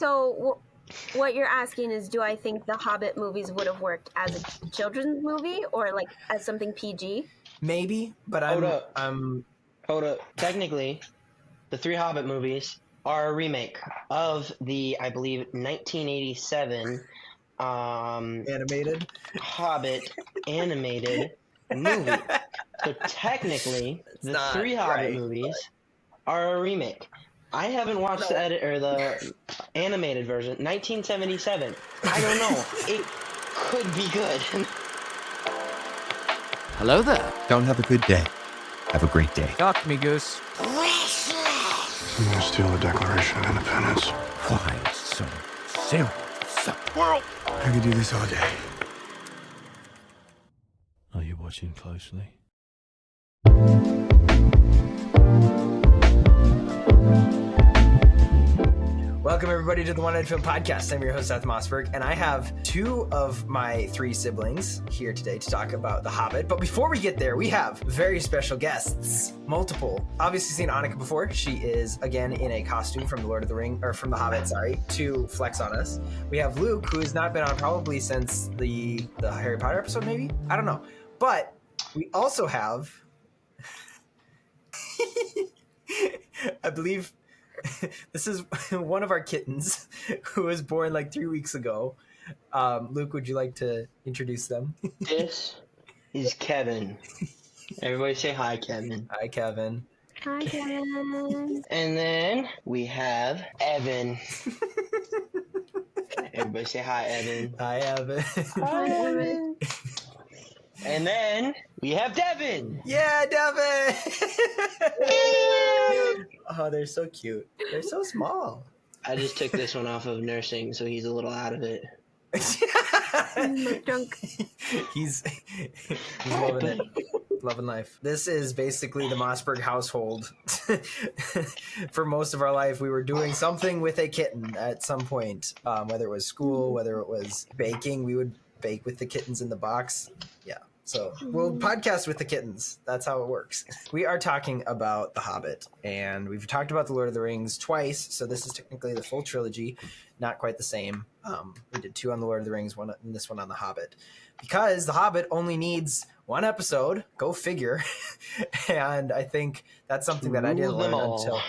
So what you're asking is, do I think the Hobbit movies would have worked as a children's movie or like as something PG? Maybe, but Hold up. Technically, the three Hobbit movies are a remake of the, I believe, 1987 animated. Hobbit animated movie. So technically, the three Hobbit movies are a remake. I haven't watched the animated version, 1977. I don't know. It could be good. Hello there. Don't have a good day. Have a great day. Talk to me, Goose. I'm gonna steal the Declaration of Independence. Why so serious? World! I could do this all day. Are you watching closely? Welcome, everybody, to the One Night Film Podcast. I'm your host, Seth Mossberg, and I have two of my three siblings here today to talk about The Hobbit. But before we get there, we have very special guests. Multiple. Obviously seen Annika before. She is, again, in a costume from from The Hobbit, to flex on us. We have Luke, who has not been on probably since the Harry Potter episode, maybe? I don't know. But we also have... I believe... This is one of our kittens who was born like 3 weeks ago. Luke, would you like to introduce them? This is Kevin. Everybody say hi, Kevin. Hi, Kevin. Hi, Kevin. And then we have Evan. Everybody say hi, Evan. Hi, Evan. Hi, Evan. And then we have Devin. Yeah, Devin. Oh, they're so cute. They're so small. I just took this one off of nursing, so he's a little out of it. Drunk. He's loving it. Loving life. This is basically the Mossberg household. For most of our life, we were doing something with a kitten at some point. Whether it was school, whether it was baking, we would bake with the kittens in the box. Yeah. So we'll podcast with the kittens. That's how it works. We are talking about The Hobbit, and we've talked about The Lord of the Rings twice. So this is technically the full trilogy, not quite the same. We did two on The Lord of the Rings, one and this one on The Hobbit, because The Hobbit only needs one episode. Go figure. And I think that's something that I didn't learn until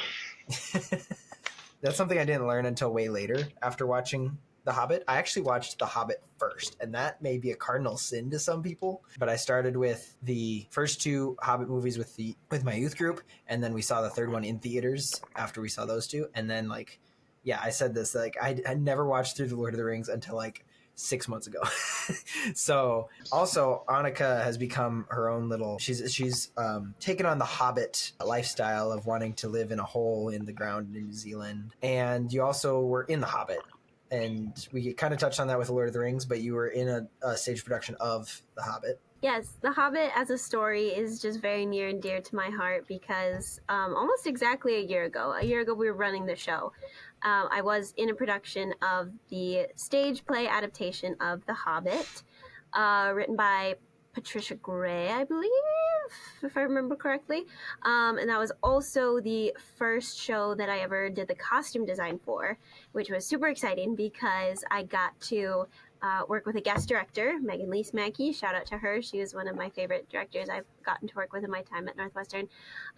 that's something I didn't learn until way later after watching The Hobbit. I actually watched The Hobbit first, and that may be a cardinal sin to some people, but I started with the first two Hobbit movies with my youth group, and then we saw the third one in theaters after we saw those two. And then I said this, I never watched through The Lord of the Rings until 6 months ago. So also Annika has become her own little, she's taken on the Hobbit lifestyle of wanting to live in a hole in the ground in New Zealand. And you also were in The Hobbit. And we kind of touched on that with The Lord of the Rings, but you were in a stage production of The Hobbit. Yes, The Hobbit as a story is just very near and dear to my heart because almost exactly a year ago we were running the show. I was in a production of the stage play adaptation of The Hobbit, written by Patricia Gray, I believe, if I remember correctly. And that was also the first show that I ever did the costume design for, which was super exciting because I got to work with a guest director, Megan Lee Smackey. Shout out to her. She was one of my favorite directors I've gotten to work with in my time at Northwestern.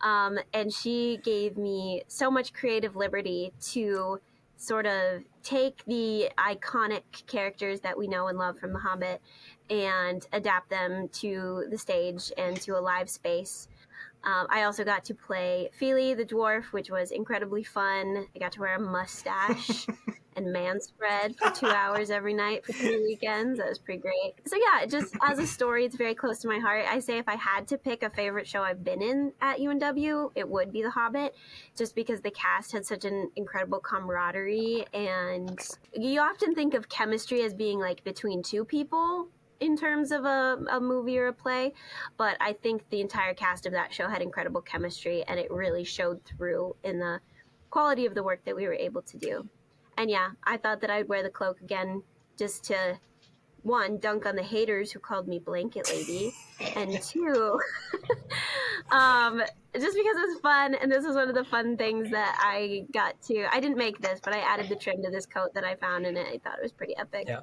And she gave me so much creative liberty to sort of take the iconic characters that we know and love from The Hobbit and adapt them to the stage and to a live space. I also got to play Feely the dwarf, which was incredibly fun. I got to wear a mustache and man spread for 2 hours every night for 3 weekends. That was pretty great. So yeah, just as a story, it's very close to my heart. I say if I had to pick a favorite show I've been in at UNW, it would be The Hobbit, just because the cast had such an incredible camaraderie. And you often think of chemistry as being between two people in terms of a movie or a play, but I think the entire cast of that show had incredible chemistry, and it really showed through in the quality of the work that we were able to do. And yeah, I thought that I'd wear the cloak again just to one, dunk on the haters who called me Blanket Lady, and two, just because it was fun, and this was one of the fun things that I got to. I didn't make this, but I added the trim to this coat that I found, and I thought it was pretty epic. Yeah.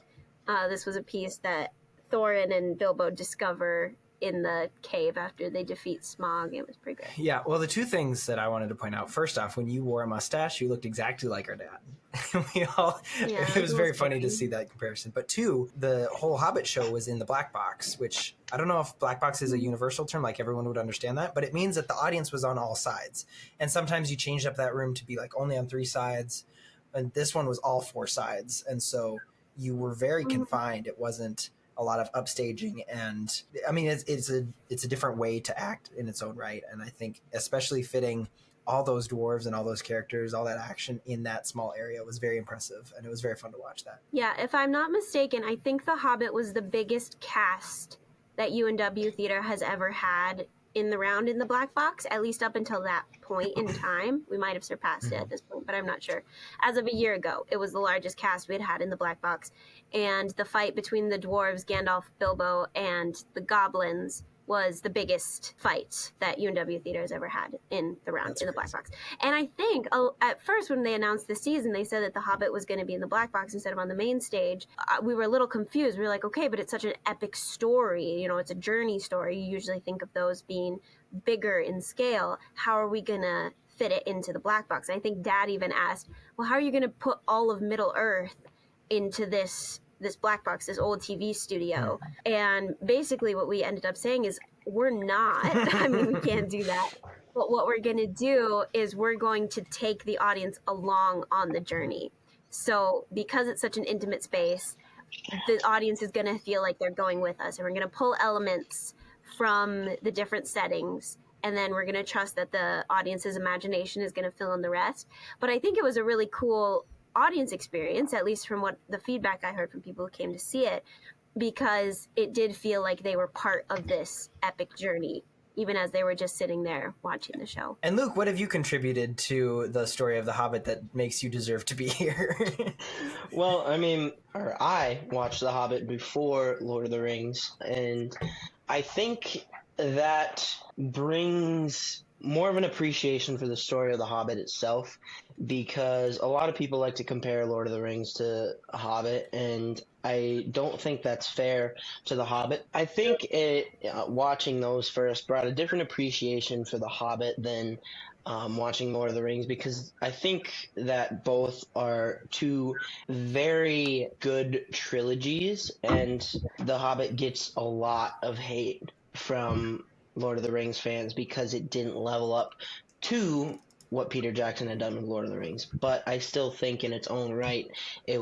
This was a piece that Thorin and Bilbo discover in the cave after they defeat Smaug. It was pretty great. Yeah, well, the two things that I wanted to point out, first off, when you wore a mustache, you looked exactly like our dad. It was very funny to see that comparison. But two, the whole Hobbit show was in the black box, which I don't know if black box is a universal term, like everyone would understand that, but it means that the audience was on all sides. And sometimes you changed up that room to be like only on 3 sides, and this one was all 4 sides. And so you were very confined. It wasn't a lot of upstaging, and I mean it's a different way to act in its own right, and I think especially fitting all those dwarves and all those characters, all that action in that small area was very impressive, and it was very fun to watch that. Yeah, if I'm not mistaken, I think The Hobbit was the biggest cast that UNW Theater has ever had in the round in the black box, at least up until that point in time. We might have surpassed it at this point, but I'm not sure. As of a year ago, it was the largest cast we had in the black box. And the fight between the dwarves, Gandalf, Bilbo, and the goblins was the biggest fight that UNW Theater has ever had in the round. That's in the black box. And I think at first when they announced the season, they said that The Hobbit was going to be in the black box instead of on the main stage. We were a little confused. We were like, okay, but it's such an epic story. You know, it's a journey story. You usually think of those being bigger in scale. How are we going to fit it into the black box? And I think Dad even asked, well, how are you going to put all of Middle Earth into this black box, this old TV studio? And basically what we ended up saying is we're not. I mean, we can't do that. But what we're going to do is we're going to take the audience along on the journey. So because it's such an intimate space, the audience is going to feel like they're going with us. And we're going to pull elements from the different settings, and then we're going to trust that the audience's imagination is going to fill in the rest. But I think it was a really cool audience experience, at least from what the feedback I heard from people who came to see it, because it did feel like they were part of this epic journey, even as they were just sitting there watching the show. And Luke, what have you contributed to the story of The Hobbit that makes you deserve to be here? Well, I watched The Hobbit before Lord of the Rings, and I think that brings more of an appreciation for the story of The Hobbit itself, because a lot of people like to compare Lord of the Rings to Hobbit, and I don't think that's fair to The Hobbit. I think watching those first brought a different appreciation for The Hobbit than watching Lord of the Rings, because I think that both are two very good trilogies, and The Hobbit gets a lot of hate from Lord of the Rings fans because it didn't level up to what Peter Jackson had done with Lord of the Rings. But I still think in its own right, it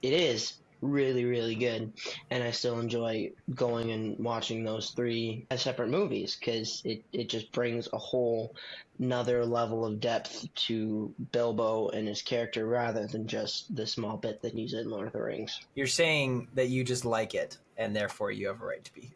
is really, really good. And I still enjoy going and watching those 3 as separate movies, because it just brings a whole another level of depth to Bilbo and his character, rather than just the small bit that he's in Lord of the Rings. You're saying that you just like it, and therefore you have a right to be here.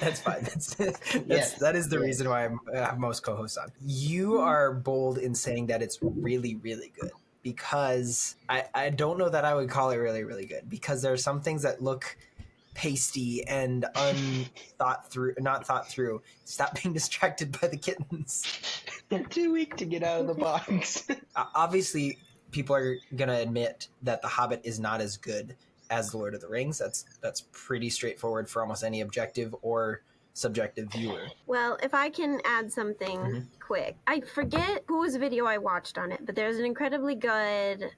That's fine. That is the reason why I have most co-hosts on. You are bold in saying that it's really, really good, because I don't know that I would call it really, really good, because there are some things that look pasty and not thought through. Stop being distracted by the kittens. They're too weak to get out of the box. Obviously, people are going to admit that The Hobbit is not as good as The Lord of the Rings. That's pretty straightforward for almost any objective or subjective viewer. Well, if I can add something quick. I forget whose video I watched on it, but there's an incredibly good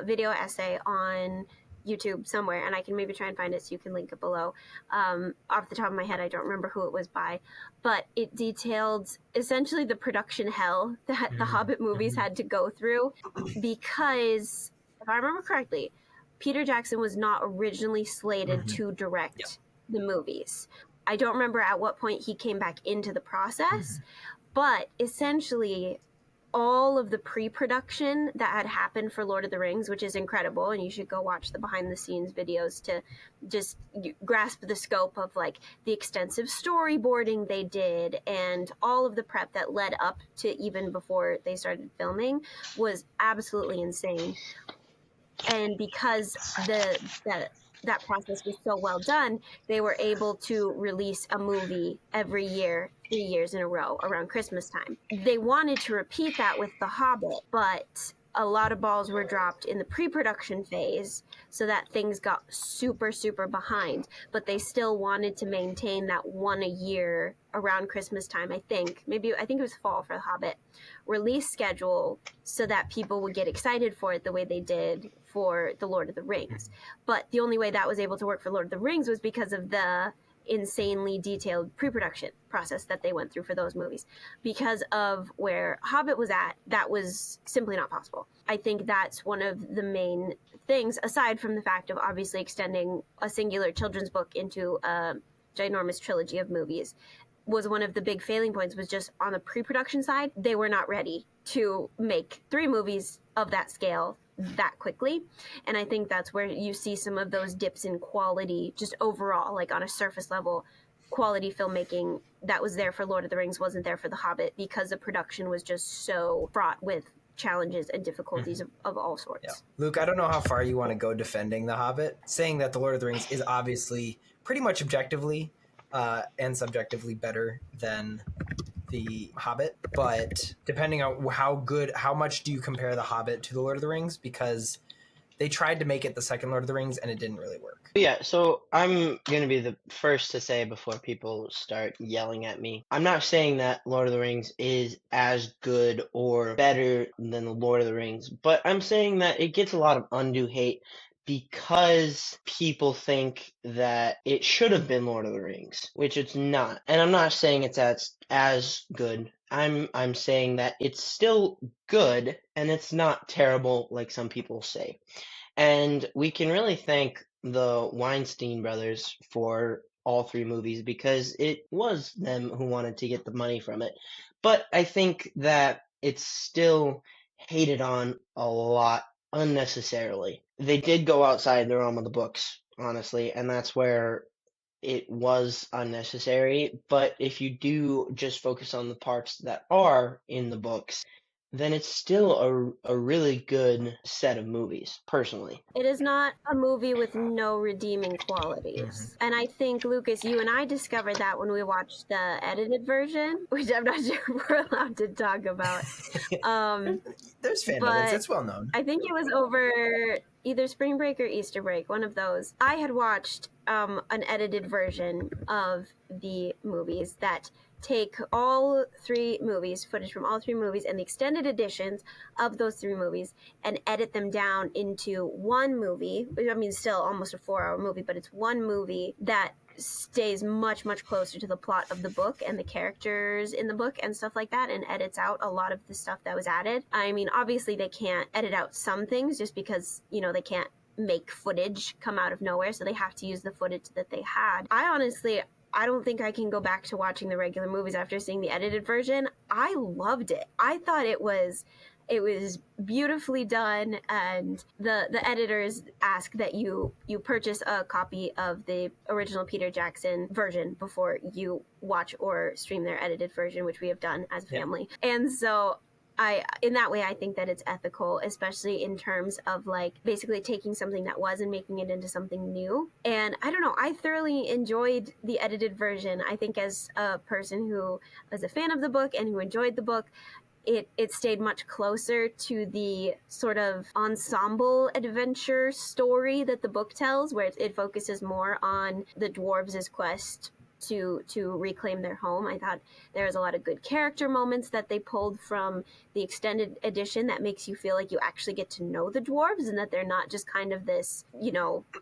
video essay on YouTube somewhere, and I can maybe try and find it so you can link it below. Off the top of my head, I don't remember who it was by, but it detailed essentially the production hell that the Hobbit movies had to go through, because, if I remember correctly, Peter Jackson was not originally slated to direct the movies. I don't remember at what point he came back into the process, but essentially all of the pre-production that had happened for Lord of the Rings, which is incredible, and you should go watch the behind-the-scenes videos to just grasp the scope of like the extensive storyboarding they did and all of the prep that led up to even before they started filming, was absolutely insane. And because that process was so well done, they were able to release a movie every year, 3 years in a row around Christmas time. They wanted to repeat that with The Hobbit, but a lot of balls were dropped in the pre-production phase, so that things got super, super behind. But they still wanted to maintain that one a year around Christmas time, I think. I think it was fall for The Hobbit release schedule, so that people would get excited for it the way they did for The Lord of the Rings. But the only way that was able to work for Lord of the Rings was because of the insanely detailed pre-production process that they went through for those movies. Because of where Hobbit was at, that was simply not possible. I think that's one of the main things, aside from the fact of obviously extending a singular children's book into a ginormous trilogy of movies, was one of the big failing points, was just on the pre-production side. They were not ready to make 3 movies of that scale that quickly. And I think that's where you see some of those dips in quality, just overall, like on a surface level, quality filmmaking that was there for Lord of the Rings wasn't there for The Hobbit, because the production was just so fraught with challenges and difficulties of all sorts. Yeah. Luke, I don't know how far you want to go defending The Hobbit, saying that The Lord of the Rings is obviously pretty much objectively and subjectively better than The Hobbit, but depending on how much do you compare The Hobbit to The Lord of the Rings? Because they tried to make it the second Lord of the Rings and it didn't really work. Yeah, so I'm going to be the first to say before people start yelling at me, I'm not saying that Lord of the Rings is as good or better than the Lord of the Rings, but I'm saying that it gets a lot of undue hate because people think that it should have been Lord of the Rings, which it's not. And I'm not saying it's as good. I'm saying that it's still good and it's not terrible like some people say. And we can really thank the Weinstein brothers for all 3 movies, because it was them who wanted to get the money from it. But I think that it's still hated on a lot unnecessarily. They did go outside the realm of the books, honestly, and that's where it was unnecessary. But if you do just focus on the parts that are in the books, then it's still a really good set of movies, personally. It is not a movie with no redeeming qualities. And I think, Lucas, you and I discovered that when we watched the edited version, which I'm not sure we're allowed to talk about. There's fan edits, it's well known. I think it was over either spring break or Easter break, one of those. I had watched an edited version of the movies that take all 3 movies, footage from all 3 movies, and the extended editions of those 3 movies, and edit them down into one movie. I mean, still almost a 4-hour movie, but it's one movie that stays much, much closer to the plot of the book and the characters in the book and stuff like that, and edits out a lot of the stuff that was added. I mean, obviously they can't edit out some things just because, they can't make footage come out of nowhere, so they have to use the footage that they had. I don't think I can go back to watching the regular movies after seeing the edited version. I loved it. I thought it was beautifully done, and the editors ask that you purchase a copy of the original Peter Jackson version before you watch or stream their edited version, which we have done as a family. And so in that way, I think that it's ethical, especially in terms of like basically taking something that was and making it into something new. And I don't know, I thoroughly enjoyed the edited version. I think as a person who was a fan of the book and who enjoyed the book, it stayed much closer to the sort of ensemble adventure story that the book tells, where it focuses more on the dwarves' quest to reclaim their home. I thought there was a lot of good character moments that they pulled from the extended edition that makes you feel like you actually get to know the dwarves, and that they're not just kind of this,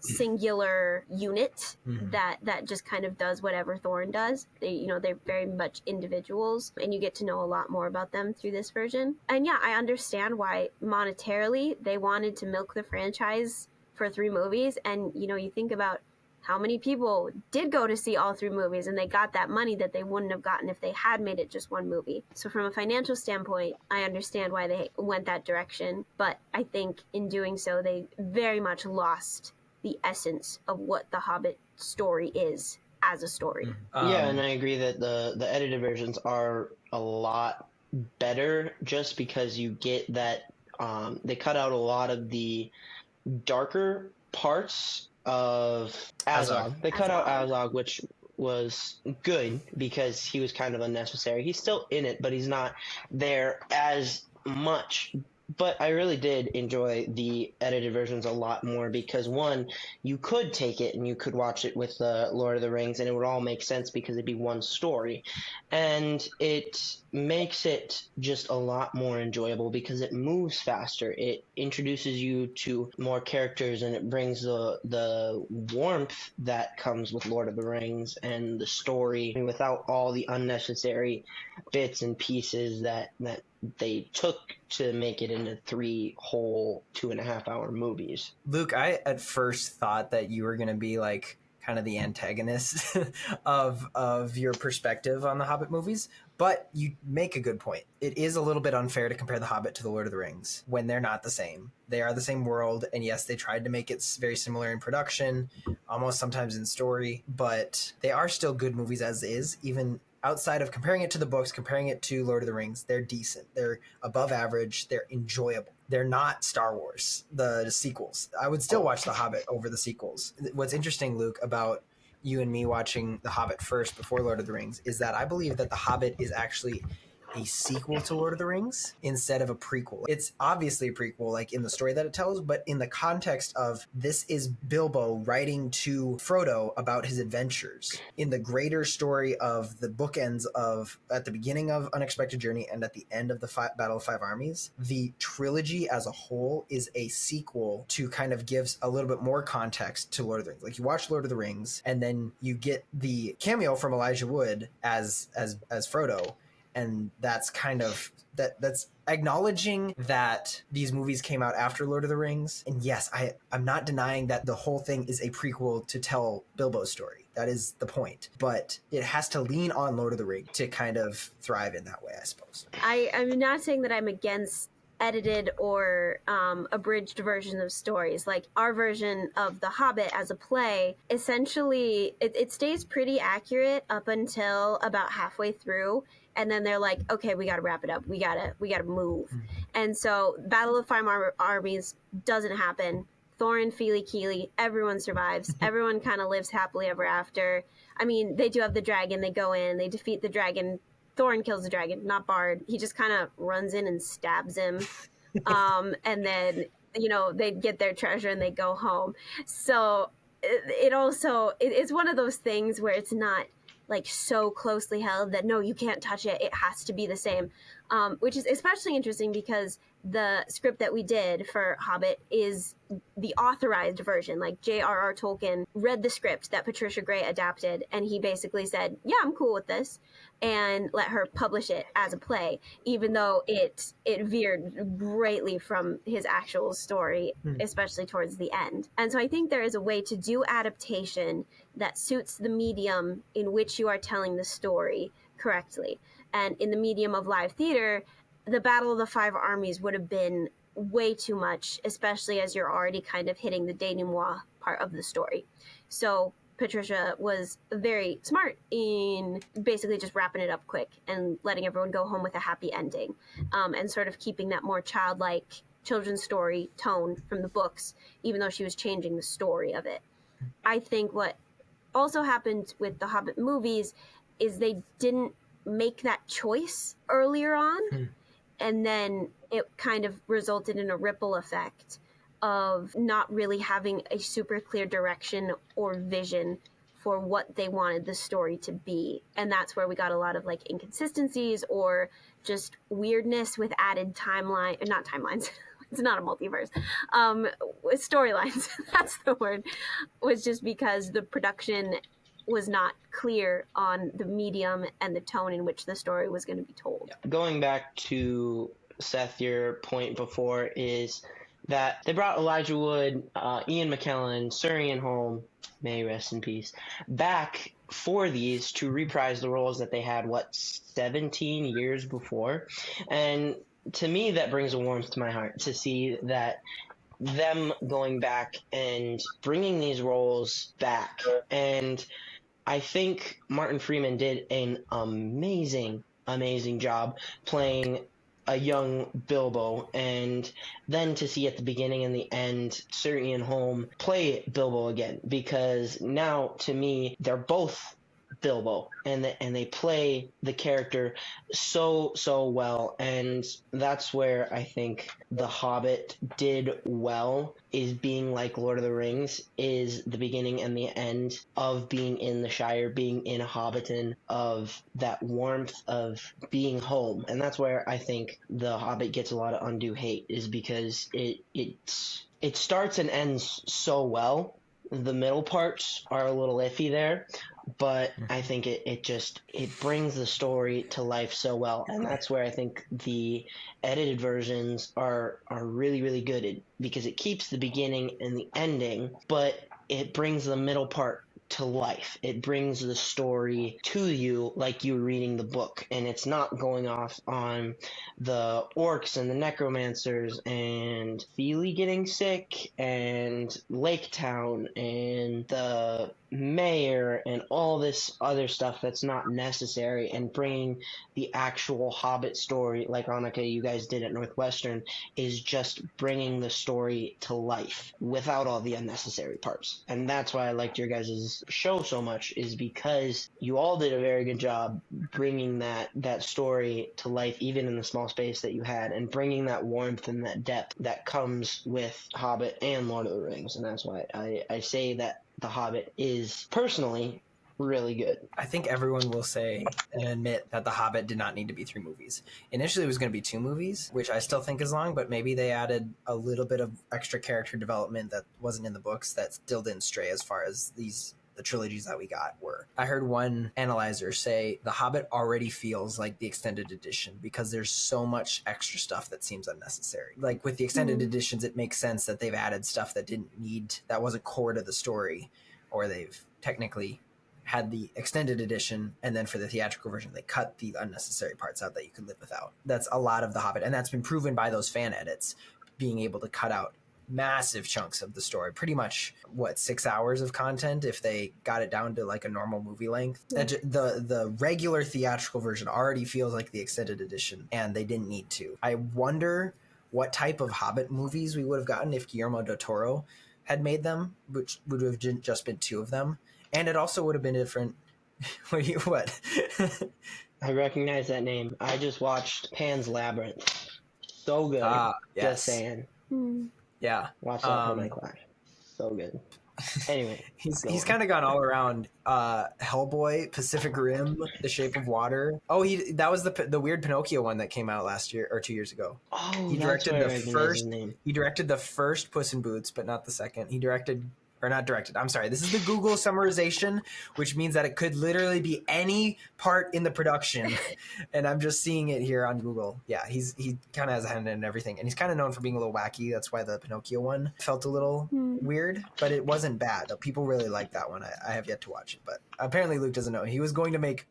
singular unit that just kind of does whatever Thorin does. They're very much individuals, and you get to know a lot more about them through this version. And yeah, I understand why monetarily they wanted to milk the franchise for 3 movies. And you think about how many people did go to see all 3 movies, and they got that money that they wouldn't have gotten if they had made it just one movie. So from a financial standpoint, I understand why they went that direction, but I think in doing so, they very much lost the essence of what the Hobbit story is as a story. Yeah, and I agree that the edited versions are a lot better, just because you get that they cut out a lot of the darker parts of Azog. They cut out Azog, which was good because he was kind of unnecessary. He's still in it, but he's not there as much. But I really did enjoy the edited versions a lot more because, one, you could take it and you could watch it with Lord of the Rings and it would all make sense because it'd be one story. And it makes it just a lot more enjoyable because it moves faster. It introduces you to more characters and it brings the warmth that comes with Lord of the Rings and the story without all the unnecessary bits and pieces that they took to make it into 3 whole 2.5-hour movies. Luke, I at first thought that you were going to be like kind of the antagonist of your perspective on the Hobbit movies, but you make a good point. It is a little bit unfair to compare the Hobbit to the Lord of the Rings when they're not the same. They are the same world, and yes, they tried to make it very similar in production, almost sometimes in story, but they are still good movies as is, even outside of comparing it to the books, comparing it to Lord of the Rings. They're decent. They're above average. They're enjoyable. They're not Star Wars, the sequels. I would still watch The Hobbit over the sequels. What's interesting, Luke, about you and me watching The Hobbit first before Lord of the Rings is that I believe that The Hobbit is actually a sequel to Lord of the Rings instead of a prequel. It's obviously a prequel, like in the story that it tells, but in the context of this is Bilbo writing to Frodo about his adventures in the greater story of the bookends of at the beginning of Unexpected Journey and at the end of the Battle of Five Armies. The trilogy as a whole is a sequel to kind of gives a little bit more context to Lord of the Rings. Like you watch Lord of the Rings and then you get the cameo from Elijah Wood as Frodo. And that's kind of that's acknowledging that these movies came out after Lord of the Rings. And yes, I'm not denying that the whole thing is a prequel to tell Bilbo's story. That is the point. But it has to lean on Lord of the Rings to kind of thrive in that way, I suppose. I'm not saying that I'm against edited or abridged versions of stories. Like our version of The Hobbit as a play, essentially it stays pretty accurate up until about halfway through, and then they're like, okay, we gotta wrap it up, we gotta move. And so Battle of Five Armies doesn't happen. Thorin, Fili, Kili, everyone survives. Everyone kind of lives happily ever after. I mean, they do have the dragon, they go in, they defeat the dragon. Thorin kills the dragon, not Bard. He just kind of runs in and stabs him. And then, they get their treasure and they go home. So it's one of those things where it's not like so closely held that no, you can't touch it. It has to be the same, which is especially interesting because the script that we did for Hobbit is the authorized version. Like J.R.R. Tolkien read the script that Patricia Gray adapted, and he basically said, yeah, I'm cool with this, and let her publish it as a play, even though it veered greatly from his actual story, especially towards the end. And so I think there is a way to do adaptation that suits the medium in which you are telling the story correctly. And in the medium of live theater, the Battle of the Five Armies would have been way too much, especially as you're already kind of hitting the denouement part of the story. So Patricia was very smart in basically just wrapping it up quick and letting everyone go home with a happy ending, and sort of keeping that more childlike children's story tone from the books, even though she was changing the story of it. I think what also happened with the Hobbit movies is they didn't make that choice earlier on. And then it kind of resulted in a ripple effect of not really having a super clear direction or vision for what they wanted the story to be. And that's where we got a lot of like inconsistencies or just weirdness with added not timelines. It's not a multiverse. Storylines, that's the word, was just because the production was not clear on the medium and the tone in which the story was going to be told. Going back to Seth, your point before is that they brought Elijah Wood, Ian McKellen, Sir Ian Holm, may he rest in peace, back for these to reprise the roles that they had, 17 years before? And to me, that brings a warmth to my heart to see that them going back and bringing these roles back. And I think Martin Freeman did an amazing job playing a young Bilbo, and then to see at the beginning and the end Sir Ian Holm play Bilbo again, because now to me they're both Bilbo, and they play the character so well, and that's where I think The Hobbit did well, is being like Lord of the Rings, is the beginning and the end of being in the Shire, being in Hobbiton, of that warmth of being home, and that's where I think The Hobbit gets a lot of undue hate, is because it starts and ends so well. The middle parts are a little iffy there, but I think it brings the story to life so well, and that's where I think the edited versions are really good, because it keeps the beginning and the ending, but it brings the middle part to life. It brings the story to you like you were reading the book, and it's not going off on the orcs and the necromancers and Feely getting sick and Lake Town and the mayor and all this other stuff that's not necessary, and bringing the actual Hobbit story, like Annika, you guys did at Northwestern, is just bringing the story to life without all the unnecessary parts. And that's why I liked your guys' show so much, is because you all did a very good job bringing that story to life, even in the small space that you had, and bringing that warmth and that depth that comes with Hobbit and Lord of the Rings. And that's why I say that The Hobbit is personally really good. I think everyone will say and admit that The Hobbit did not need to be 3 movies. Initially, it was going to be 2 movies, which I still think is long, but maybe they added a little bit of extra character development that wasn't in the books that still didn't stray as far as the trilogies that we got were. I heard one analyzer say The Hobbit already feels like the extended edition because there's so much extra stuff that seems unnecessary. Like with the extended editions, it makes sense that they've added stuff that wasn't core to the story, or they've technically had the extended edition, and then for the theatrical version they cut the unnecessary parts out that you could live without. That's a lot of The Hobbit, and that's been proven by those fan edits, being able to cut out massive chunks of the story, pretty much 6 hours of content if they got it down to like a normal movie length. The regular theatrical version already feels like the extended edition, and they didn't need to. I wonder what type of Hobbit movies we would have gotten if Guillermo del Toro had made them, which would have just been 2 of them. And it also would have been different. What? I recognize that name. I just watched Pan's Labyrinth. So good. Yes. Just saying. Yeah. Watch that for my class. So good. Anyway. he's kind of gone all around. Hellboy, Pacific Rim, The Shape of Water. Oh, that was the weird Pinocchio one that came out last year or 2 years ago. Oh, he that's directed where I recognize his name. He directed the first Puss in Boots, but not the second. He directed. Or not directed. I'm sorry. This is the Google summarization, which means that it could literally be any part in the production. And I'm just seeing it here on Google. Yeah, he kind of has a hand in everything. And he's kind of known for being a little wacky. That's why the Pinocchio one felt a little weird. But it wasn't bad. People really liked that one. I have yet to watch it. But apparently Luke doesn't know. He was going to make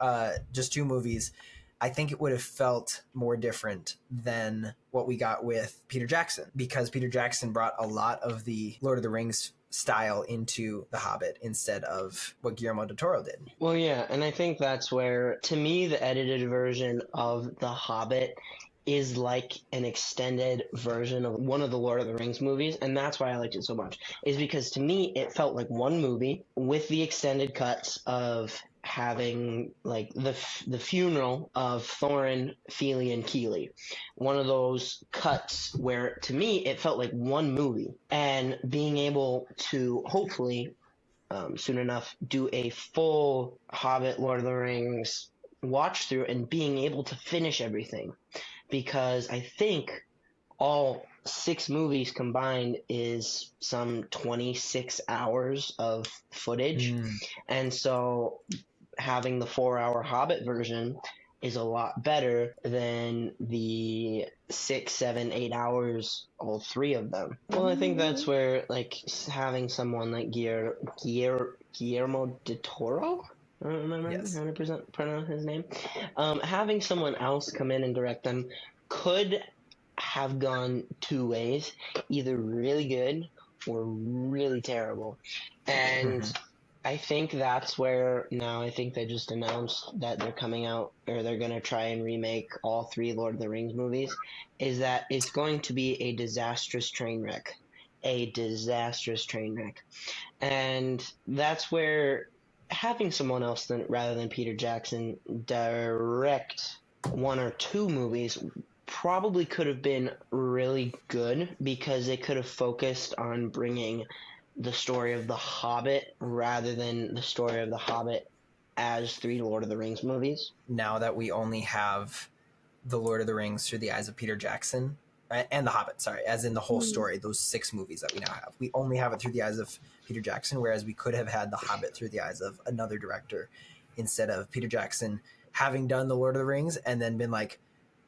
just 2 movies. I think it would have felt more different than what we got with Peter Jackson. Because Peter Jackson brought a lot of the Lord of the Rings style into The Hobbit instead of what Guillermo del Toro did. Well, yeah, and I think that's where, to me, the edited version of The Hobbit is like an extended version of one of the Lord of the Rings movies, and that's why I liked it so much, is because to me it felt like one movie with the extended cuts of having like the funeral of Thorin, Feely, and Keely. One of those cuts where to me it felt like one movie, and being able to hopefully soon enough do a full Hobbit, Lord of the Rings watch through, and being able to finish everything, because I think all 6 movies combined is some 26 hours of footage. And so having the 4-hour Hobbit version is a lot better than the 6, 7, 8 hours, all 3 of them. Well, I think that's where, like, having someone like Guillermo del Toro, I don't remember 100% pronounce his name, having someone else come in and direct them could have gone 2 ways, either really good or really terrible. And I think that's where now I think they just announced that they're coming out or they're going to try and remake all three Lord of the Rings movies. Is that it's going to be a disastrous train wreck. A disastrous train wreck. And that's where having someone else rather than Peter Jackson direct one or two movies probably could have been really good because they could have focused on bringing the story of the Hobbit rather than the story of the Hobbit as three Lord of the Rings movies. Now that we only have the Lord of the Rings through the eyes of Peter Jackson, and the Hobbit, sorry, as in the whole story, those 6 movies that we now have, we only have it through the eyes of Peter Jackson, whereas we could have had the Hobbit through the eyes of another director instead of Peter Jackson having done the Lord of the Rings and then been like,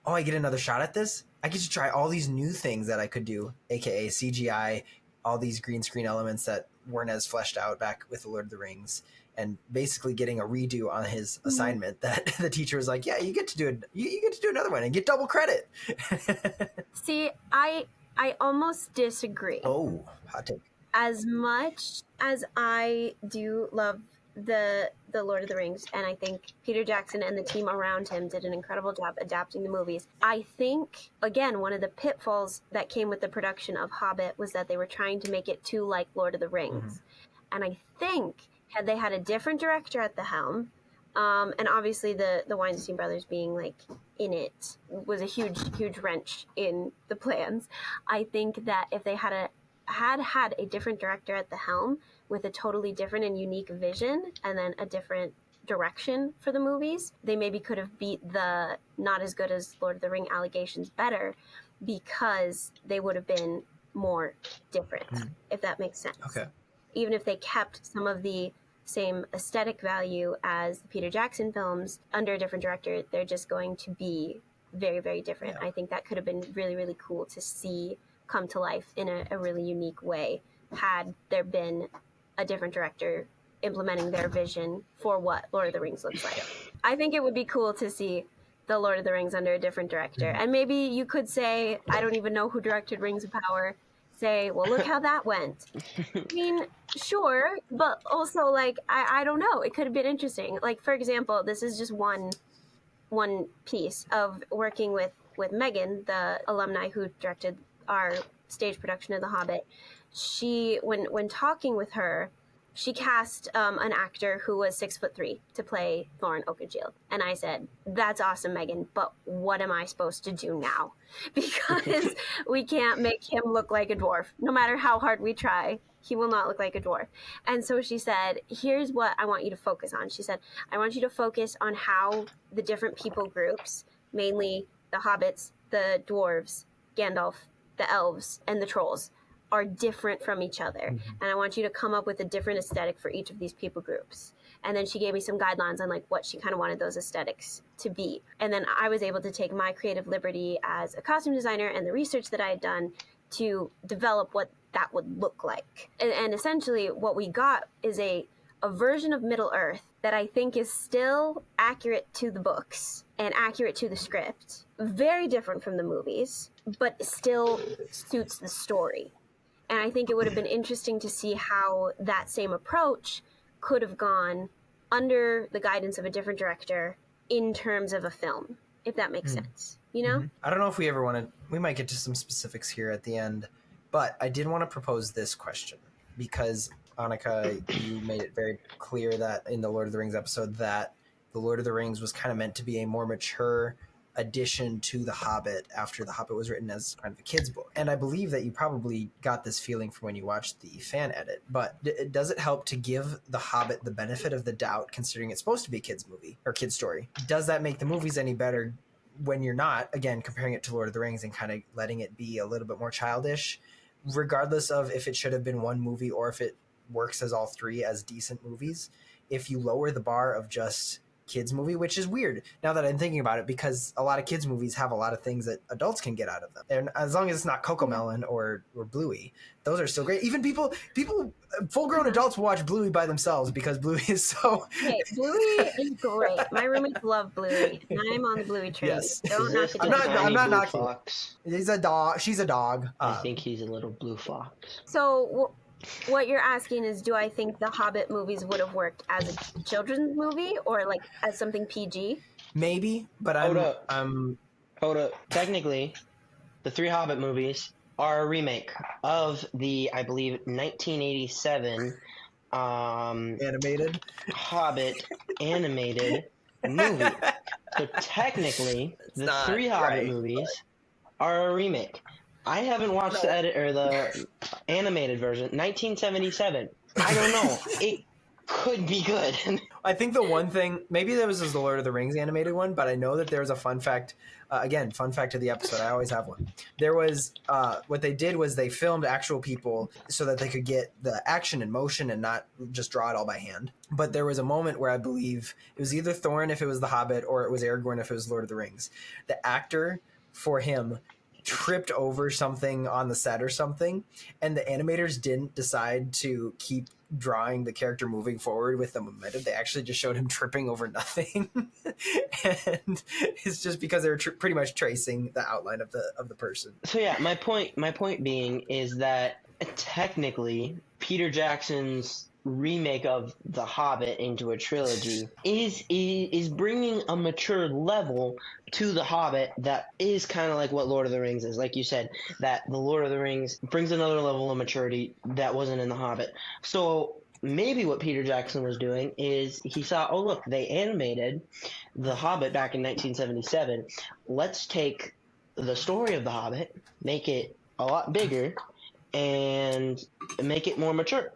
oh, I get another shot at this? I get to try all these new things that I could do, aka CGI, all these green screen elements that weren't as fleshed out back with the Lord of the Rings, and basically getting a redo on his assignment that the teacher was like, yeah, you get to do it. You get to do another one and get double credit. See, I almost disagree. Oh, hot take. As much as I do love the Lord of the Rings, and I think Peter Jackson and the team around him did an incredible job adapting the movies, I think, again, one of the pitfalls that came with the production of Hobbit was that they were trying to make it too like Lord of the Rings. And I think had they had a different director at the helm, and obviously the Weinstein brothers being like in it was a huge wrench in the plans. I think that if they had a different director at the helm with a totally different and unique vision and then a different direction for the movies, they maybe could have beat the not as good as Lord of the Ring allegations better because they would have been more different, if that makes sense. Okay. Even if they kept some of the same aesthetic value as the Peter Jackson films under a different director, they're just going to be very, very different. Yeah. I think that could have been really, really cool to see come to life in a really unique way had there been a different director implementing their vision for what Lord of the Rings looks like. I think it would be cool to see the Lord of the Rings under a different director. And maybe you could say, I don't even know who directed Rings of Power, say, well, look how that went. I mean, sure, but also, like, I don't know. It could have been interesting. Like, for example, this is just one piece of working with Megan, the alumni who directed our stage production of The Hobbit. She, when talking with her, she cast an actor who was 6'3" to play Thorin Oakenshield. And I said, that's awesome, Megan, but what am I supposed to do now? Because we can't make him look like a dwarf. No matter how hard we try, he will not look like a dwarf. And so she said, here's what I want you to focus on. She said, I want you to focus on how the different people groups, mainly the hobbits, the dwarves, Gandalf, the elves, and the trolls, are different from each other. And I want you to come up with a different aesthetic for each of these people groups. And then she gave me some guidelines on like what she kind of wanted those aesthetics to be. And then I was able to take my creative liberty as a costume designer and the research that I had done to develop what that would look like. And essentially what we got is a version of Middle Earth that I think is still accurate to the books and accurate to the script. Very different from the movies, but still suits the story. And I think it would have been interesting to see how that same approach could have gone under the guidance of a different director in terms of a film, if that makes sense, you know? I don't know if we ever want to, we might get to some specifics here at the end, but I did want to propose this question because Annika, you made it very clear that in the Lord of the Rings episode that the Lord of the Rings was kind of meant to be a more mature addition to The Hobbit after The Hobbit was written as kind of a kid's book. And I believe that you probably got this feeling from when you watched the fan edit, but does it help to give The Hobbit the benefit of the doubt considering it's supposed to be a kid's movie or kid's story? Does that make the movies any better when you're not, again, comparing it to Lord of the Rings and kind of letting it be a little bit more childish, regardless of if it should have been one movie or if it works as all three as decent movies? If you lower the bar of just kids movie, which is weird now that I'm thinking about it, because a lot of kids movies have a lot of things that adults can get out of them, and as long as it's not Cocomelon or Bluey, those are still great. Even people full-grown adults will watch Bluey by themselves because Bluey is so Hey, Bluey is great. My roommates love Bluey, and I'm on the Bluey train. Yes. Don't knock it I'm down. not knocking fox. He's a dog. She's a dog. I think he's a little blue fox. So what you're asking is, do I think the Hobbit movies would have worked as a children's movie or like as something PG? Maybe, but Hold up. I'm Hold up. Technically, the three Hobbit movies are a remake of the, I believe, 1987 animated. Hobbit animated movie. So technically, the not three Hobbit right. movies are a remake. I haven't watched the edit or the animated version, 1977. I don't know. It could be good. I think the one thing, maybe there was the Lord of the Rings animated one, but I know that there was a fun fact. Again, fun fact of the episode. I always have one. There was what they did was they filmed actual people so that they could get the action and motion and not just draw it all by hand. But there was a moment where I believe it was either Thorin if it was the Hobbit or it was Aragorn if it was Lord of the Rings. The actor for him tripped over something on the set or something, and the animators didn't decide to keep drawing the character moving forward with the momentum. They actually just showed him tripping over nothing. And it's just because they were pretty much tracing the outline of the person. So yeah, my point being is that technically Peter Jackson's remake of The Hobbit into a trilogy is bringing a mature level to The Hobbit that is kind of like what Lord of the Rings is. Like you said, that the Lord of the Rings brings another level of maturity that wasn't in The Hobbit. So maybe what Peter Jackson was doing is he saw, oh look, they animated The Hobbit back in 1977. Let's take the story of The Hobbit, make it a lot bigger, and make it more mature,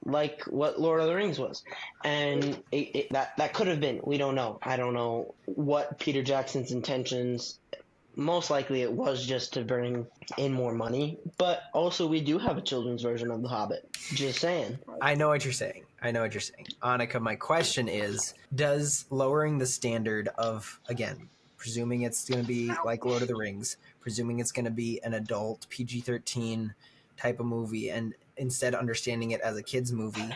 like what Lord of the Rings was. And that could have been. We don't know. I don't know what Peter Jackson's intentions. Most likely it was just to bring in more money. But also we do have a children's version of The Hobbit. Just saying. I know what you're saying. Annika, my question is, does lowering the standard of, again, presuming it's going to be like Lord of the Rings, presuming it's going to be an adult PG-13 type of movie, and instead understanding it as a kid's movie,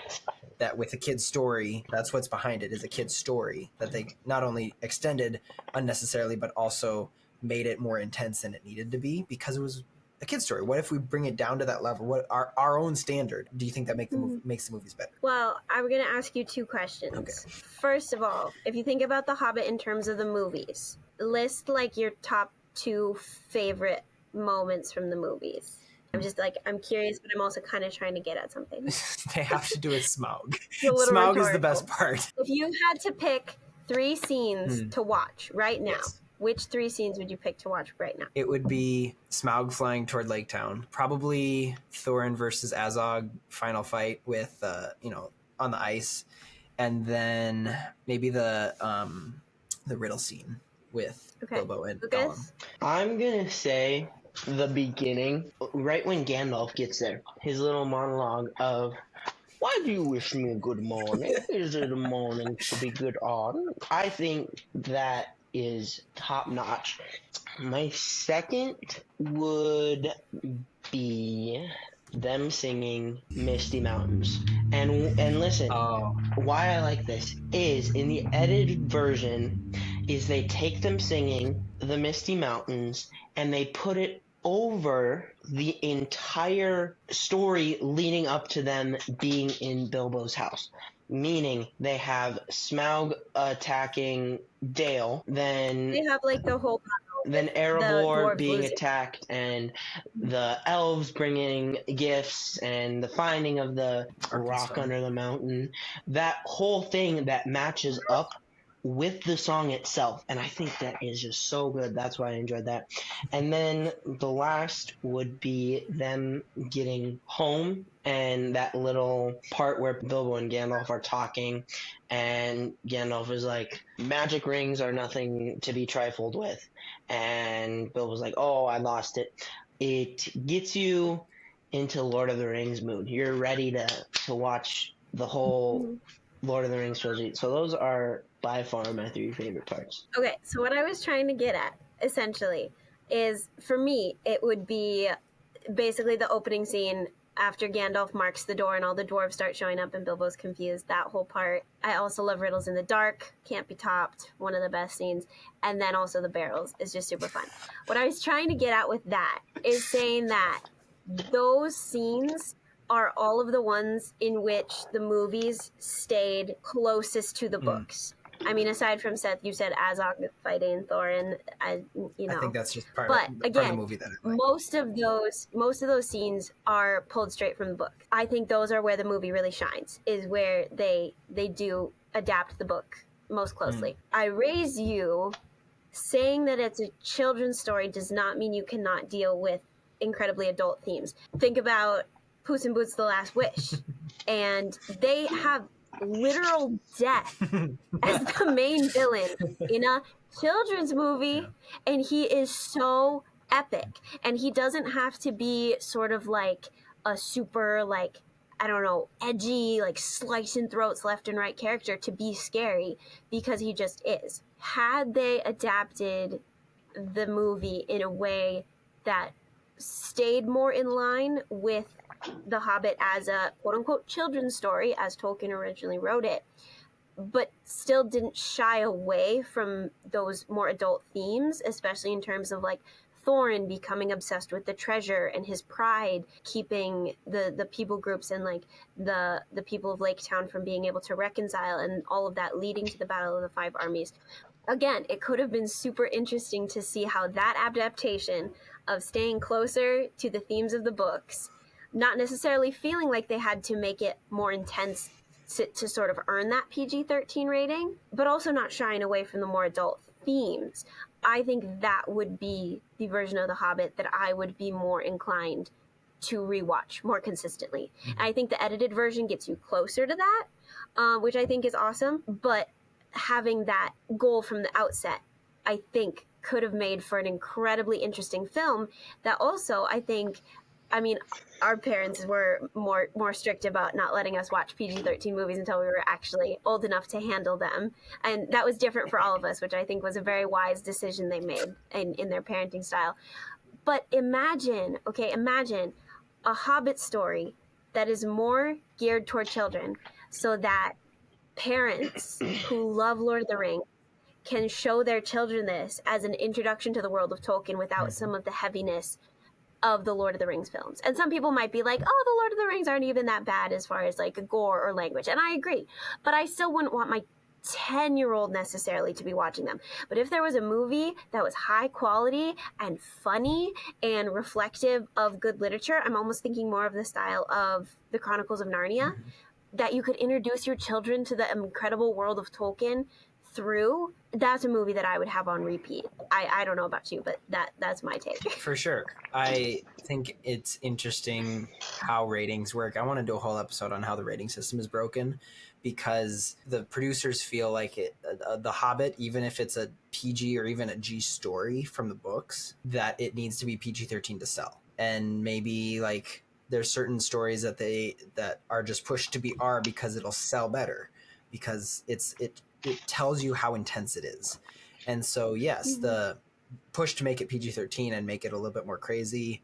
that with a kid's story, that's what's behind it, is a kid's story, that they not only extended unnecessarily, but also made it more intense than it needed to be because it was a kid's story. What if we bring it down to that level? What our own standard? Do you think that makes the movies better? Well, I'm going to ask you two questions. Okay. First of all, if you think about The Hobbit in terms of the movies, list like your top 2 favorite moments from the movies. I'm curious, but I'm also kind of trying to get at something. They have to do with Smaug. Smaug is the best part. If you had to pick 3 scenes to watch right now, Yes. which 3 scenes would you pick to watch right now? It would be Smaug flying toward Lake Town. Probably Thorin versus Azog final fight with on the ice, and then maybe the riddle scene with Bilbo and Lukas? Gollum. I'm gonna say the beginning, right when Gandalf gets there, his little monologue of, why do you wish me a good morning? Is it a morning to be good on? I think that is top notch. My second would be them singing Misty Mountains. And listen, why I like this is in the edited version is they take them singing the Misty Mountains and they put it over the entire story leading up to them being in Bilbo's house. Meaning they have Smaug attacking Dale, then They have like the whole then the Erebor dwarves being losing. attacked, and the elves bringing gifts, and the finding of the rock under the mountain. That whole thing that matches up with the song itself, and I think that is just so good. That's why I enjoyed that. And then the last would be them getting home, and that little part where Bilbo and Gandalf are talking, and Gandalf is like, magic rings are nothing to be trifled with, and Bilbo's like, oh, I lost it. It gets you into Lord of the Rings mood. You're ready to watch the whole Lord of the Rings trilogy. So those are by far my 3 favorite parts. Okay, so what I was trying to get at, essentially, is, for me, it would be basically the opening scene after Gandalf marks the door and all the dwarves start showing up and Bilbo's confused, that whole part. I also love Riddles in the Dark, can't be topped, one of the best scenes. And then also the barrels is just super fun. What I was trying to get at with that is saying that those scenes are all of the ones in which the movies stayed closest to the books. I mean, aside from Seth, you said Azog fighting Thorin, I think that's just part But of again, the movie that I like. most of those scenes are pulled straight from the book. I think those are where the movie really shines, is where they do adapt the book most closely. I Raise You, saying that it's a children's story does not mean you cannot deal with incredibly adult themes. Think about Puss in Boots: The Last Wish, and they have literal death as the main villain in a children's movie, and he is so epic. And he doesn't have to be sort of like a super, like, I don't know, edgy, like slicing throats left and right character to be scary, because he just is. Had they adapted the movie in a way that stayed more in line with The Hobbit as a quote-unquote children's story, as Tolkien originally wrote it, but still didn't shy away from those more adult themes, especially in terms of like Thorin becoming obsessed with the treasure and his pride, keeping the people groups and like the people of Lake Town from being able to reconcile, and all of that leading to the Battle of the Five Armies. Again, it could have been super interesting to see how that adaptation of staying closer to the themes of the books, not necessarily feeling like they had to make it more intense to sort of earn that PG-13 rating, but also not shying away from the more adult themes. I think that would be the version of The Hobbit that I would be more inclined to rewatch more consistently. And I think the edited version gets you closer to that, which I think is awesome, but having that goal from the outset, I think could have made for an incredibly interesting film that also, I think, I mean, our parents were more strict about not letting us watch PG-13 movies until we were actually old enough to handle them. And that was different for all of us, which I think was a very wise decision they made in their parenting style. But imagine a Hobbit story that is more geared toward children, so that parents who love Lord of the Rings can show their children this as an introduction to the world of Tolkien without some of the heaviness of the Lord of the Rings films. And some people might be like, oh, the Lord of the Rings aren't even that bad as far as like gore or language. And I agree. But I still wouldn't want my 10-year-old necessarily to be watching them. But if there was a movie that was high quality and funny and reflective of good literature, I'm almost thinking more of the style of the Chronicles of Narnia, that you could introduce your children to the incredible world of Tolkien through, that's a movie that I would have on repeat. I don't know about you, but that's my take. For sure. I think it's interesting how ratings work. I want to do a whole episode on how the rating system is broken, because the producers feel like The Hobbit, even if it's a PG or even a G story from the books, that it needs to be PG-13 to sell. And maybe like there's certain stories that are just pushed to be R because it'll sell better, because it tells you how intense it is. And so yes, the push to make it PG-13 and make it a little bit more crazy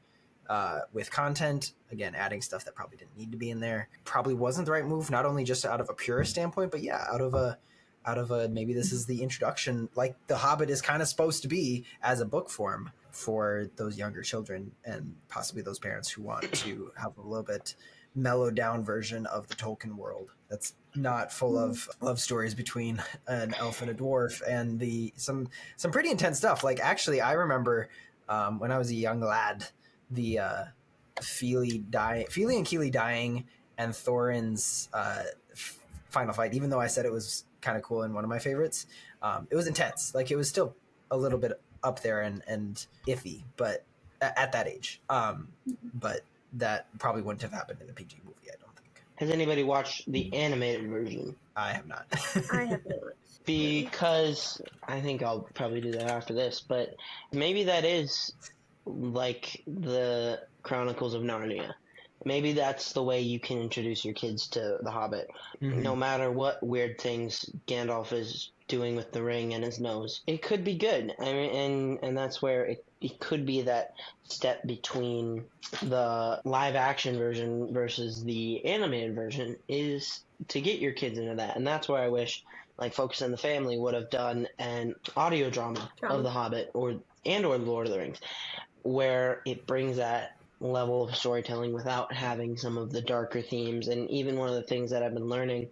with content, again, adding stuff that probably didn't need to be in there, probably wasn't the right move, not only just out of a purist standpoint, but yeah, out of a maybe this is the introduction, like The Hobbit is kind of supposed to be as a book form for those younger children and possibly those parents who want to have a little bit mellowed down version of the Tolkien world that's not full of love stories between an elf and a dwarf and some pretty intense stuff. Like, actually, I remember when I was a young lad, the Fili and Keely dying and Thorin's final fight, even though I said it was kind of cool and one of my favorites, it was intense. Like, it was still a little bit up there and iffy, but at that age. But that probably wouldn't have happened in a PG movie, I don't think. Has anybody watched the animated version? I have not. I have not. Because I think I'll probably do that after this, but maybe that is like the Chronicles of Narnia. Maybe that's the way you can introduce your kids to The Hobbit. Mm-hmm. No matter what weird things Gandalf is doing with the ring and his nose, it could be good. I mean, and that's where it could be that step between the live action version versus the animated version, is to get your kids into that. And that's where I wish, like, Focus on the Family would have done an audio drama of The Hobbit or Lord of the Rings, where it brings that level of storytelling without having some of the darker themes. And even one of the things that I've been learning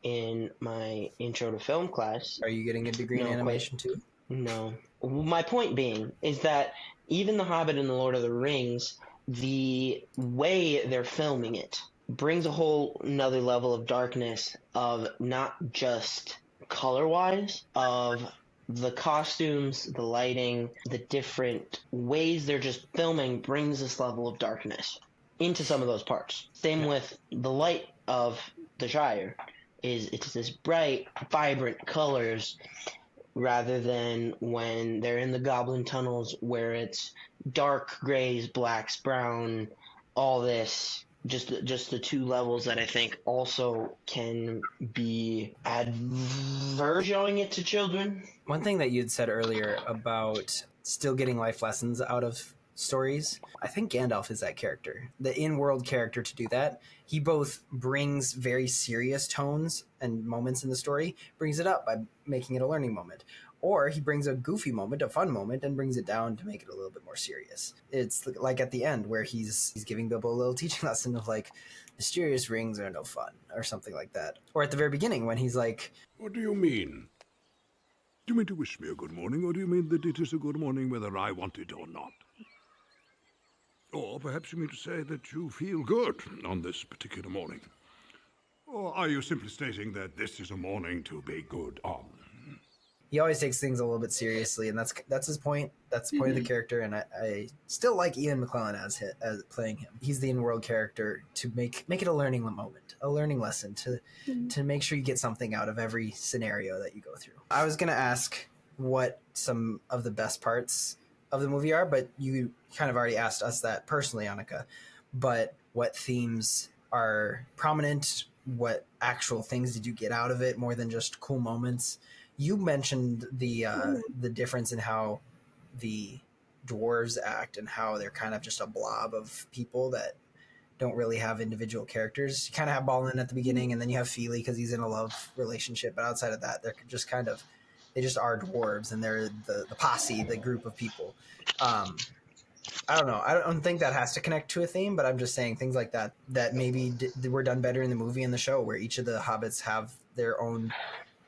in my intro to film class. Are you getting a degree in No, animation too? No. My point being is that even The Hobbit and The Lord of the Rings, the way they're filming it brings a whole another level of darkness of not just color-wise, of the costumes, the lighting, the different ways they're just filming brings this level of darkness into some of those parts. Same with the light of the Shire. It's this bright, vibrant colors rather than when they're in the goblin tunnels where it's dark grays, blacks, brown, all this. Just the two levels that I think also can be adverse showing it to children. One thing that you'd said earlier about still getting life lessons out of stories, I think Gandalf is that character, the in-world character to do that. He both brings very serious tones and moments in the story, brings it up by making it a learning moment, or he brings a goofy moment, a fun moment, and brings it down to make it a little bit more serious. It's like at the end where he's giving Bilbo a little teaching lesson of like, mysterious rings are no fun, or something like that. Or at the very beginning when he's like, what do you mean? Do you mean to wish me a good morning, or do you mean that it is a good morning whether I want it or not? Or perhaps you mean to say that you feel good on this particular morning? Or are you simply stating that this is a morning to be good on? he always takes things a little bit seriously, and that's his point. That's the point of the character, and I still like Ian McKellen as playing him. He's the in-world character to make it a learning moment, a learning lesson to make sure you get something out of every scenario that you go through. I was gonna ask what some of the best parts of the movie are, but you kind of already asked us that personally, Annika. But what themes are prominent? What actual things did you get out of it more than just cool moments? You mentioned the difference in how the dwarves act and how they're kind of just a blob of people that don't really have individual characters. You kind of have Balin at the beginning, and then you have Feely because he's in a love relationship. But outside of that, they're just kind of, they just are dwarves, and they're the posse, the group of people. I don't know. I don't think that has to connect to a theme, but I'm just saying things like that maybe were done better in the movie and the show, where each of the hobbits have their own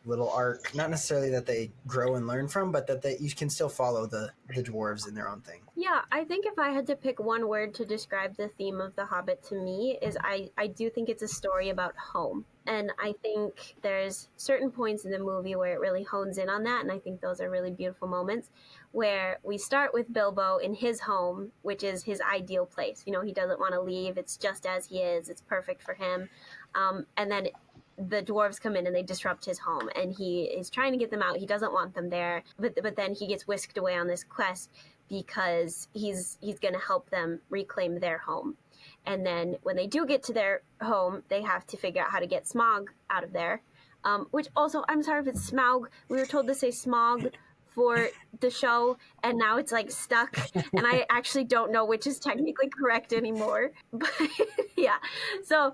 little arc, not necessarily that they grow and learn from, but that you can still follow the dwarves in their own thing. Yeah, I think if I had to pick one word to describe the theme of The Hobbit to me is I do think it's a story about home. And I think there's certain points in the movie where it really hones in on that, and I think those are really beautiful moments where we start with Bilbo in his home, which is his ideal place. You know, he doesn't want to leave. It's just as he is. It's perfect for him. And then the dwarves come in and they disrupt his home, and he is trying to get them out. He doesn't want them there, but then he gets whisked away on this quest because he's going to help them reclaim their home. And then when they do get to their home, they have to figure out how to get Smaug out of there. Which also, I'm sorry if it's Smaug. We were told to say Smaug for the show, and now it's like stuck, and I actually don't know which is technically correct anymore. But yeah, so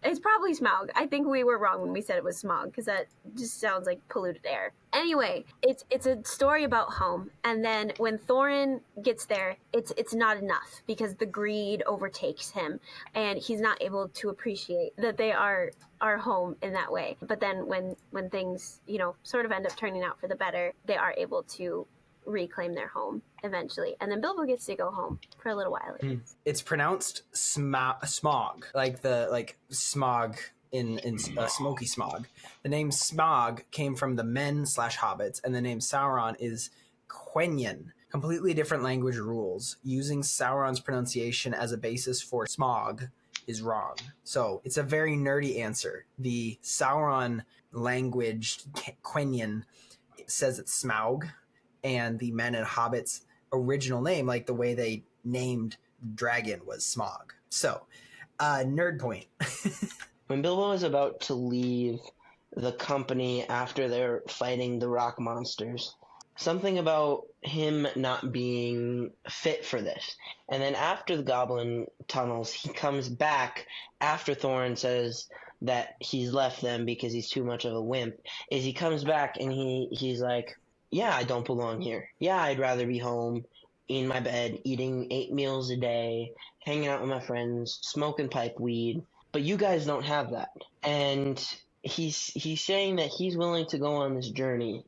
it's probably Smaug. I think we were wrong when we said it was Smaug, because that just sounds like polluted air. Anyway, it's a story about home, and then when Thorin gets there, it's not enough because the greed overtakes him, and he's not able to appreciate that they are home in that way. But then when things, you know, sort of end up turning out for the better, they are able to reclaim their home eventually, and then Bilbo gets to go home for a little while. It's pronounced smog, like smog in smoky smog. The name Smaug came from the men/hobbits, and the name Sauron is Quenya. Completely different language rules. Using Sauron's pronunciation as a basis for smog is wrong. So it's a very nerdy answer. The Sauron language, Quenya, says it's Smaug, and the men and hobbits' original name, like the way they named dragon, was Smaug. So, nerd point. When Bilbo is about to leave the company after they're fighting the rock monsters, something about him not being fit for this. And then after the goblin tunnels, he comes back after Thorin says that he's left them because he's too much of a wimp. Is he comes back and he's like, yeah, I don't belong here. Yeah, I'd rather be home in my bed, eating 8 meals a day, hanging out with my friends, smoking pipe weed. But you guys don't have that. And he's saying that he's willing to go on this journey,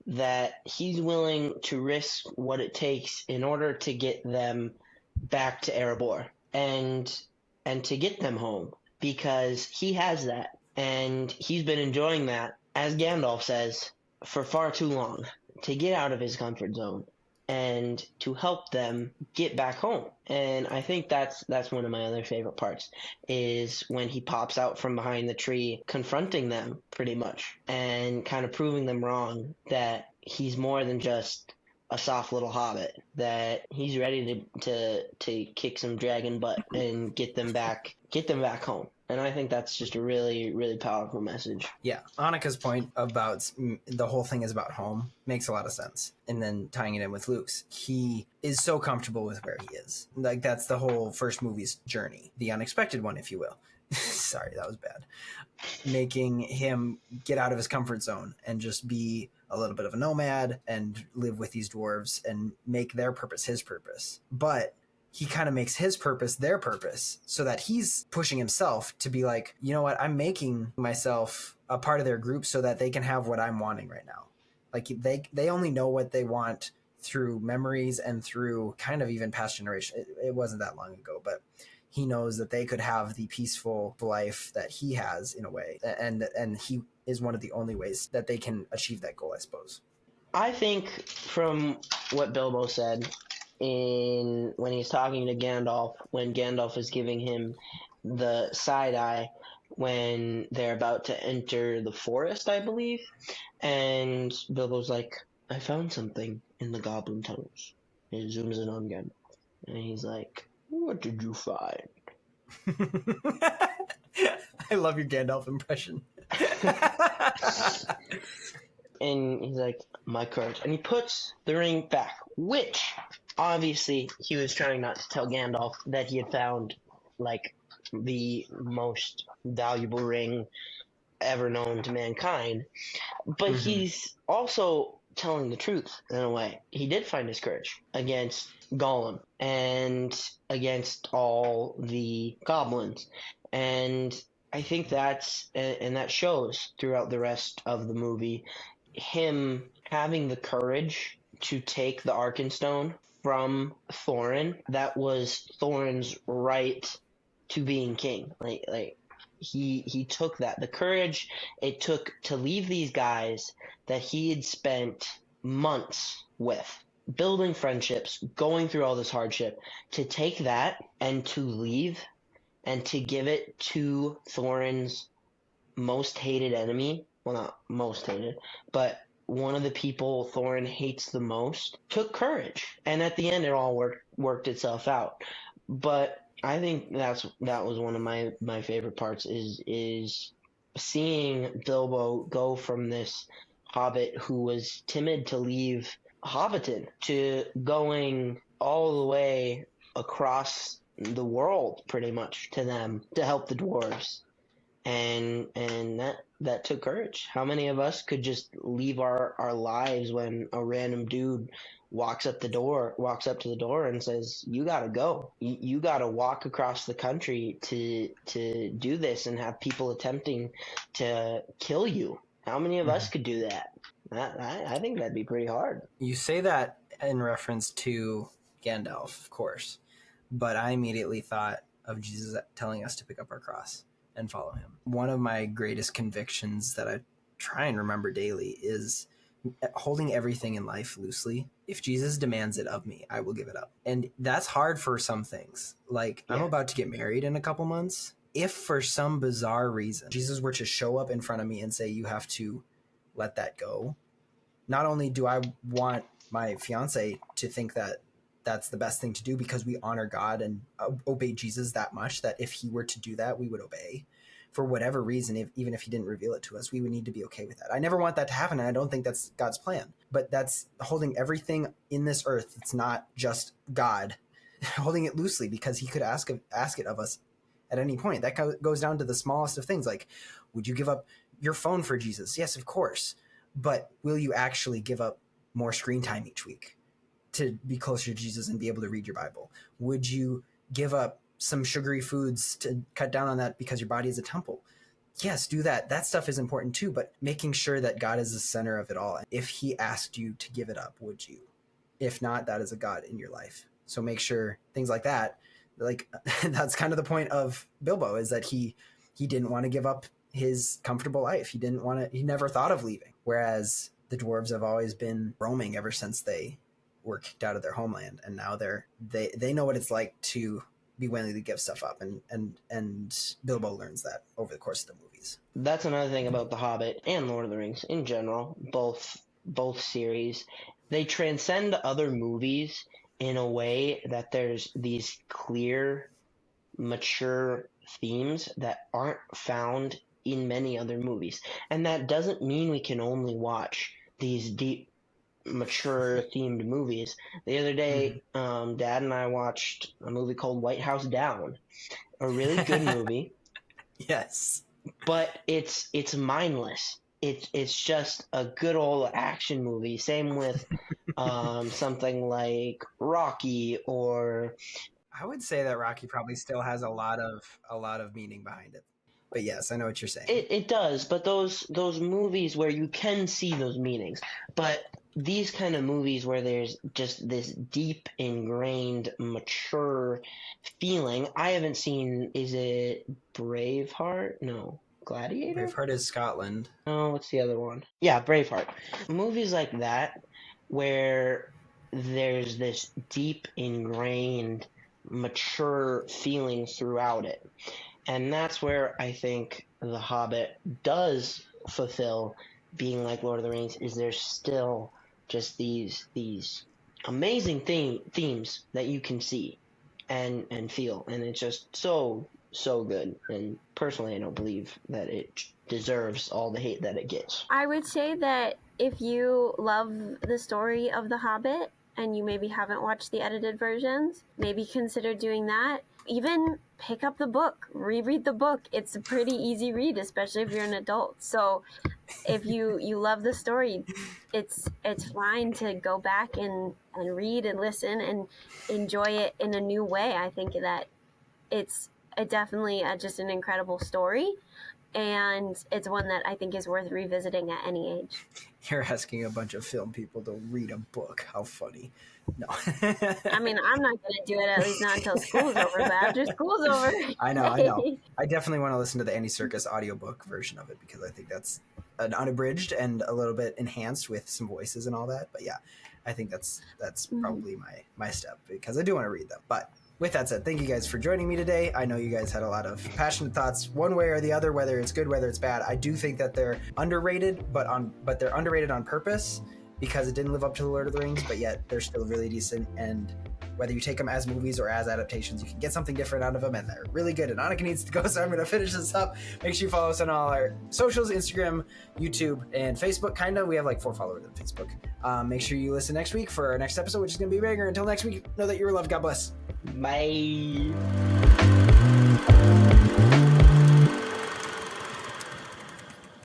that he's willing to risk what it takes in order to get them back to Erebor and to get them home, because he has that and he's been enjoying that, as Gandalf says, for far too long, to get out of his comfort zone and to help them get back home. And I think that's one of my other favorite parts, is when he pops out from behind the tree, confronting them pretty much, and kind of proving them wrong, that he's more than just a soft little hobbit, that he's ready to kick some dragon butt and get them back home. And I think that's just a really, really powerful message. Yeah, Annika's point about the whole thing is about home makes a lot of sense. And then tying it in with Luke's, he is so comfortable with where he is. Like, that's the whole first movie's journey, the unexpected one, if you will. Sorry, that was bad. Making him get out of his comfort zone and just be a little bit of a nomad and live with these dwarves and make their purpose his purpose. But he kind of makes his purpose their purpose, so that he's pushing himself to be like, you know what, I'm making myself a part of their group so that they can have what I'm wanting right now. Like, they only know what they want through memories and through kind of even past generation. It wasn't that long ago, but he knows that they could have the peaceful life that he has, in a way, and he is one of the only ways that they can achieve that goal, I suppose. I think from what Bilbo said when he's talking to Gandalf, when Gandalf is giving him the side eye when they're about to enter the forest, I believe, and Bilbo's like, I found something in the goblin tunnels. He zooms in on Gandalf, and he's like, what did you find? I love your Gandalf impression. And he's like, my courage. And he puts the ring back, which obviously he was trying not to tell Gandalf that he had found, like, the most valuable ring ever known to mankind. But he's also telling the truth in a way. He did find his courage against Gollum and against all the goblins. And I think that shows throughout the rest of the movie, him having the courage to take the Arkenstone from Thorin. That was Thorin's right to being king. Like he took that. The courage it took to leave these guys that he had spent months with, building friendships, going through all this hardship, to take that and to leave and to give it to Thorin's most hated enemy. Well, not most hated, but one of the people Thorin hates the most, took courage. And at the end, it all worked itself out. But I think that was one of my favorite parts, is seeing Bilbo go from this hobbit who was timid to leave Hobbiton to going all the way across the world, pretty much, to them to help the dwarves. And that took courage. How many of us could just leave our lives when a random dude walks up to the door and says, you gotta go. You gotta walk across the country to do this, and have people attempting to kill you. How many of us could do that? I think that'd be pretty hard. You say that in reference to Gandalf, of course, but I immediately thought of Jesus telling us to pick up our cross and follow him. One of my greatest convictions that I try and remember daily is holding everything in life loosely. If Jesus demands it of me, I will give it up. And that's hard for some things. Like, I'm about to get married in a couple months. If for some bizarre reason Jesus were to show up in front of me and say, you have to let that go, not only do I want my fiance to think that that's the best thing to do because we honor God and obey Jesus that much, that if he were to do that, we would obey for whatever reason. Even if he didn't reveal it to us, we would need to be okay with that. I never want that to happen, and I don't think that's God's plan. But that's holding everything in this earth. It's not just God, holding it loosely, because he could ask it of us at any point. That goes down to the smallest of things, like, would you give up your phone for Jesus? Yes, of course. But will you actually give up more screen time each week? to be closer to Jesus and be able to read your Bible? Would you give up some sugary foods to cut down on that because your body is a temple? Yes, do that. That stuff is important too, but making sure that God is the center of it all. If he asked you to give it up, would you? If not, that is a God in your life. So make sure things like that, like that's kind of the point of Bilbo, is that he didn't want to give up his comfortable life. He never thought of leaving. Whereas the dwarves have always been roaming ever since they were kicked out of their homeland. And now they know what it's like to be willing to give stuff up. And Bilbo learns that over the course of the movies. That's another thing about The Hobbit and Lord of the Rings in general, both series. They transcend other movies in a way that there's these clear, mature themes that aren't found in many other movies. And that doesn't mean we can only watch these deep, mature themed movies. The other day, Dad and I watched a movie called White House Down, a really good movie. Yes. But it's mindless. It's just a good old action movie. Same with something like Rocky, or I would say that Rocky probably still has a lot of meaning behind it. But yes, I know what you're saying. It does, but those movies where you can see those meanings. But these kind of movies where there's just this deep, ingrained, mature feeling. I haven't seen, is it Braveheart? No. Gladiator? Braveheart is Scotland. Oh, what's the other one? Yeah, Braveheart. Movies like that where there's this deep, ingrained, mature feeling throughout it. And that's where I think The Hobbit does fulfill being like Lord of the Rings, is there's still just these amazing themes that you can see and feel. And it's just so good. And personally, I don't believe that it deserves all the hate that it gets. I would say that if you love the story of The Hobbit and you maybe haven't watched the edited versions, maybe consider doing that. Even pick up the book, reread the book. It's a pretty easy read, especially if you're an adult. So if you love the story, it's fine to go back and read and listen and enjoy it in a new way. I think that it's definitely just an incredible story, and it's one that I think is worth revisiting at any age. You're asking a bunch of film people to read a book. How funny. No. I mean, I'm not going to do it, at least not until school's over, but after school's over. I know. I definitely want to listen to the Andy Serkis audiobook version of it, because I think that's an unabridged and a little bit enhanced with some voices and all that. But yeah, I think that's probably my step, because I do want to read them. But with that said, thank you guys for joining me today. I know you guys had a lot of passionate thoughts one way or the other, whether it's good, whether it's bad. I do think that they're underrated, but they're underrated on purpose, because it didn't live up to the Lord of the Rings, but yet they're still really decent. And whether you take them as movies or as adaptations, you can get something different out of them, and they're really good. And Annika needs to go, so I'm going to finish this up. Make sure you follow us on all our socials, Instagram, YouTube, and Facebook. We have like 4 followers on Facebook. Make sure you listen next week for our next episode, which is going to be bigger. Until next week, know that you're loved. God bless. Bye.